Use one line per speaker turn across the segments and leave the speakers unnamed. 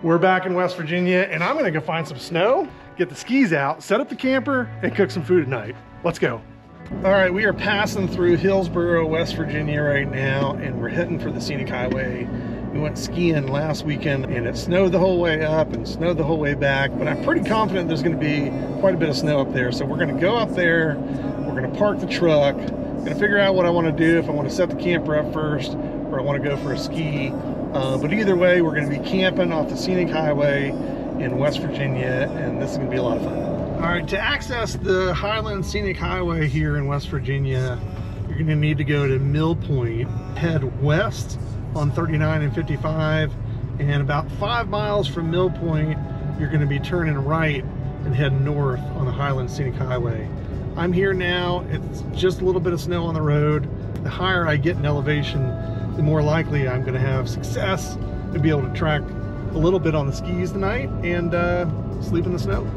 We're back in West Virginia, and I'm gonna go find some snow, get the skis out, set up the camper, and cook some food tonight. Let's go. All right, we are passing through Hillsboro, West Virginia right now, and we're heading for the scenic highway. We went skiing last weekend, and it snowed the whole way up and snowed the whole way back, but I'm pretty confident there's gonna be quite a bit of snow up there. So we're gonna go up there, we're gonna park the truck, gonna figure out what I wanna do, if I wanna set the camper up first, or I wanna go for a ski. But either way, we're gonna be camping off the scenic highway in West Virginia, and this is gonna be a lot of fun. All right, to access the Highland Scenic Highway here in West Virginia, you're gonna need to go to Mill Point, head west on 39 and 55, and about 5 miles from Mill Point, you're gonna be turning right and heading north on the Highland Scenic Highway. I'm here now, it's just a little bit of snow on the road. The higher I get in elevation, the more likely I'm gonna have success and be able to track a little bit on the skis tonight and sleep in the snow.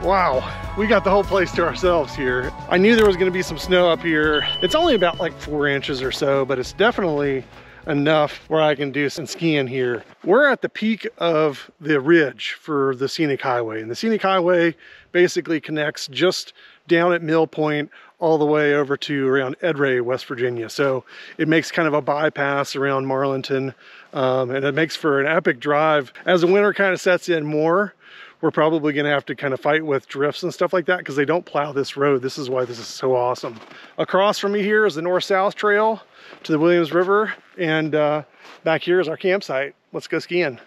Wow, we got the whole place to ourselves here. I knew there was gonna be some snow up here. It's only about like 4 inches or so, but it's definitely enough where I can do some skiing here. We're at the peak of the ridge for the scenic highway, and the scenic highway basically connects just down at Mill Point all the way over to around Edray, West Virginia. So it makes kind of a bypass around Marlinton, and it makes for an epic drive. As the winter kind of sets in more, we're probably gonna have to kind of fight with drifts and stuff like that because they don't plow this road. This is why this is so awesome. Across from me here is the north-south trail to the Williams River, and back here is our campsite. Let's go skiing.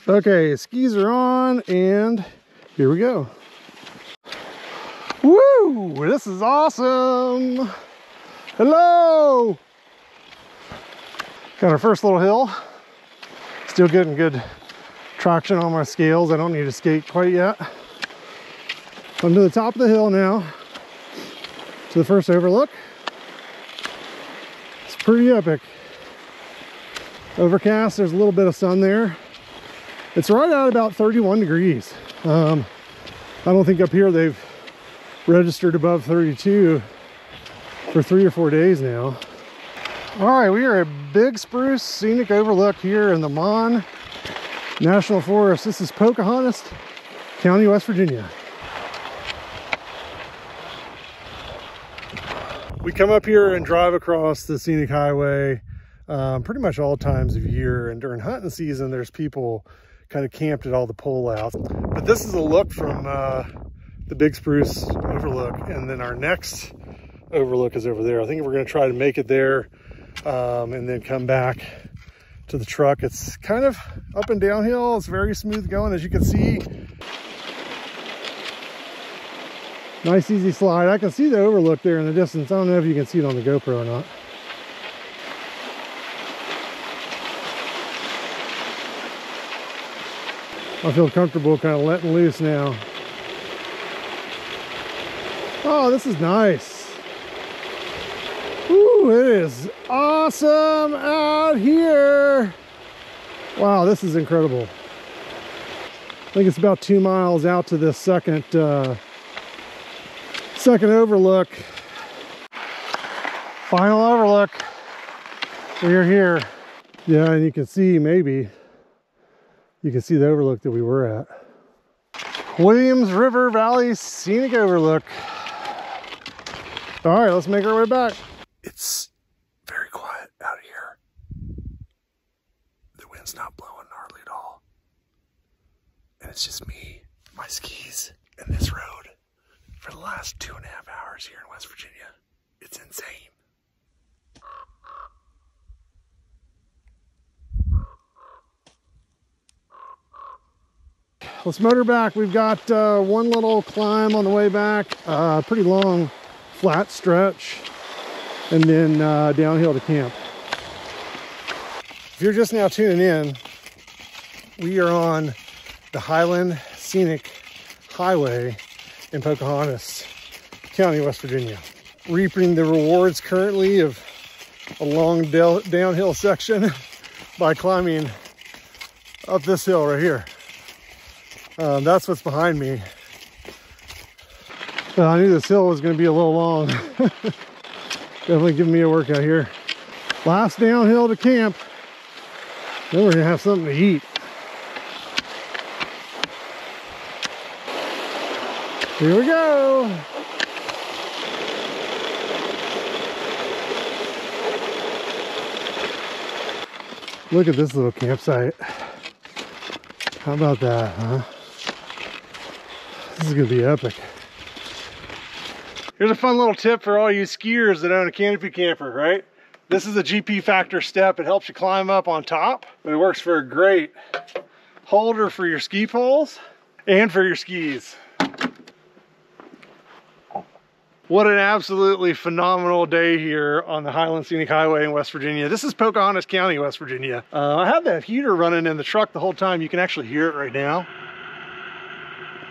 Okay, skis are on and here we go. Woo! This is awesome! Hello! Got our first little hill. Still getting good traction on my scales. I don't need to skate quite yet. I'm to the top of the hill now, to the first overlook. It's pretty epic. Overcast, there's a little bit of sun there. It's right at about 31 degrees. I don't think up here they've registered above 32 for 3 or 4 days now. All right, we are at Big Spruce Scenic Overlook here in the Mon National Forest. This is Pocahontas County, West Virginia. We come up here and drive across the scenic highway pretty much all times of year, and during hunting season there's people kind of camped at all the pullouts. But this is a look from the Big Spruce Overlook, and then our next overlook is over there. I think we're going to try to make it there and then come back to the truck. It's kind of up and downhill. It's very smooth going, as you can see. Nice easy slide. I can see the overlook there in the distance. I don't know if you can see it on the GoPro or not. I feel comfortable kind of letting loose now. Oh, this is nice. Ooh, it is awesome out here. Wow, this is incredible. I think it's about 2 miles out to this second overlook. Final overlook. We're here. Yeah, and you can see, maybe you can see the overlook that we were at. Williams River Valley Scenic Overlook. All right, let's make our way back. It's very quiet out here. The wind's not blowing hardly at all. And it's just me, my skis, and this road for the last 2.5 hours here in West Virginia. It's insane. Let's motor back. We've got one little climb on the way back, pretty long flat stretch, and then downhill to camp. If you're just now tuning in, we are on the Highland Scenic Highway in Pocahontas County, West Virginia. Reaping the rewards currently of a long downhill section by climbing up this hill right here. That's what's behind me. I knew this hill was going to be a little long. Definitely giving me a workout here. Last downhill to camp. Then we're going to have something to eat. Here we go. Look at this little campsite. How about that, huh? This is gonna be epic. Here's a fun little tip for all you skiers that own a Canopy camper, right? This is a GP factor step. It helps you climb up on top, but it works for a great holder for your ski poles and for your skis. What an absolutely phenomenal day here on the Highland Scenic Highway in West Virginia. This is Pocahontas County, West Virginia. I have that heater running in the truck the whole time. You can actually hear it right now.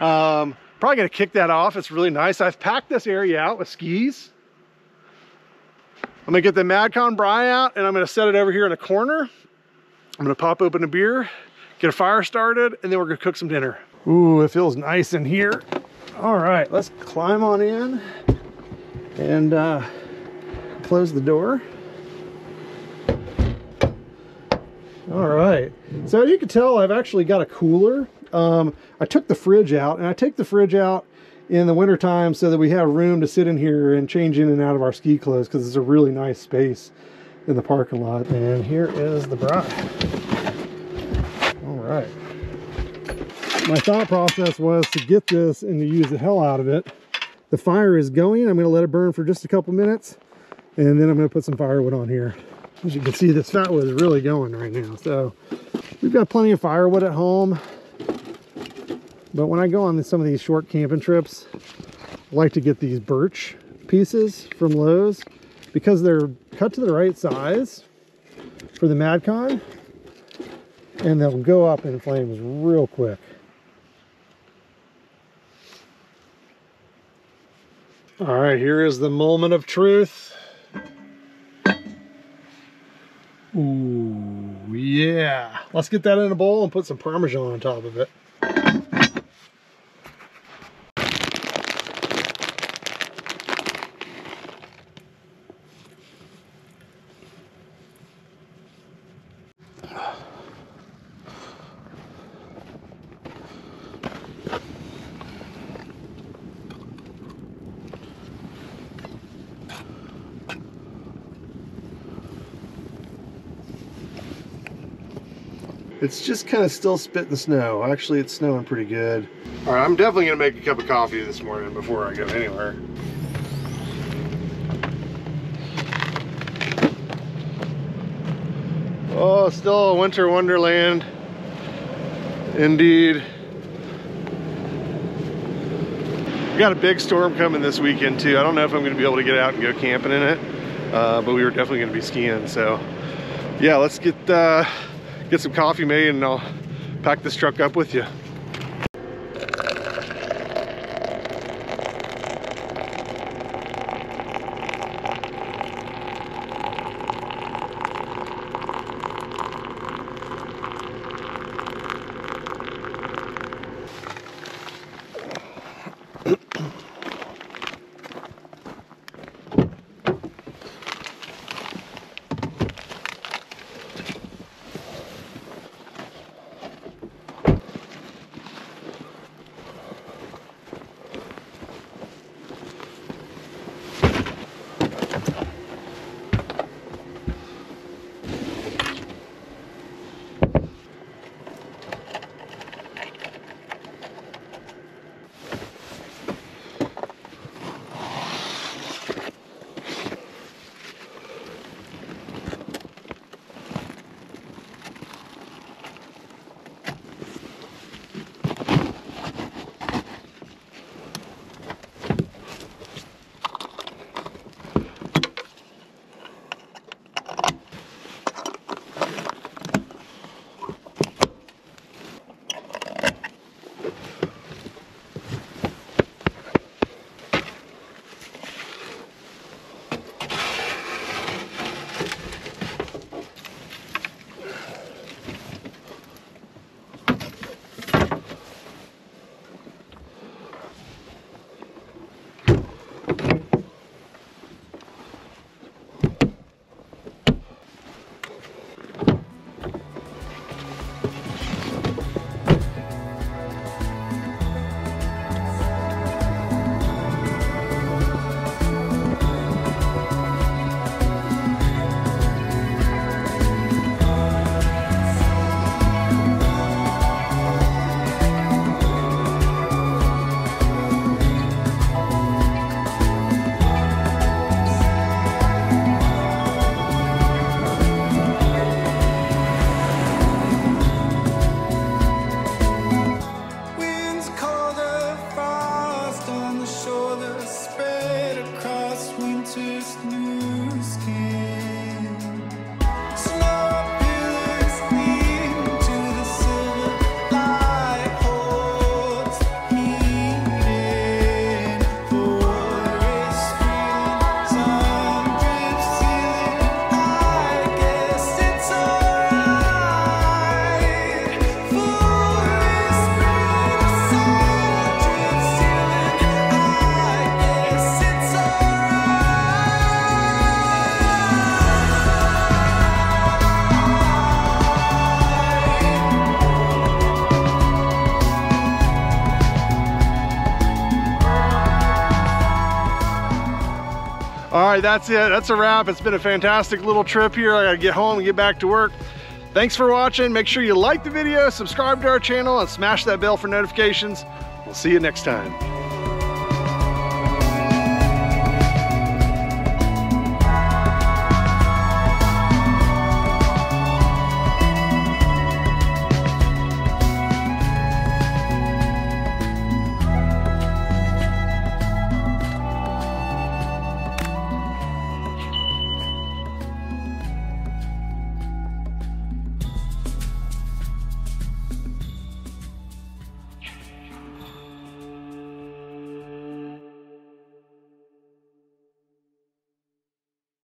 Probably gonna kick that off. It's really nice. I've packed this area out with skis. I'm gonna get the Madcon Braai out and I'm gonna set it over here in a corner. I'm gonna pop open a beer, get a fire started, and then we're gonna cook some dinner. Ooh, it feels nice in here. All right, let's climb on in and close the door. All right, so you can tell I've actually got a cooler. I took the fridge out, and I take the fridge out in the wintertime so that we have room to sit in here and change in and out of our ski clothes, because it's a really nice space in the parking lot. And here is the Braai. All right. My thought process was to get this and to use the hell out of it. The fire is going. I'm going to let it burn for just a couple minutes, and then I'm going to put some firewood on here. As you can see, this fat wood is really going right now. So We've got plenty of firewood at home, but when I go on some of these short camping trips, I like to get these birch pieces from Lowe's because they're cut to the right size for the Madcon, and they'll go up in flames real quick. All right, here is the moment of truth. Ooh, yeah. Let's get that in a bowl and put some Parmesan on top of it. It's just kind of still spitting snow. Actually, it's snowing pretty good. All right, I'm definitely gonna make a cup of coffee this morning before I go anywhere. Oh, still a winter wonderland. Indeed. We got a big storm coming this weekend too. I don't know if I'm gonna be able to get out and go camping in it, but we were definitely gonna be skiing. So yeah, let's get some coffee made and I'll pack this truck up with you. All right, that's it. That's a wrap. It's been a fantastic little trip here. I gotta get home and get back to work. Thanks for watching. Make sure you like the video, subscribe to our channel, and smash that bell for notifications. We'll see you next time.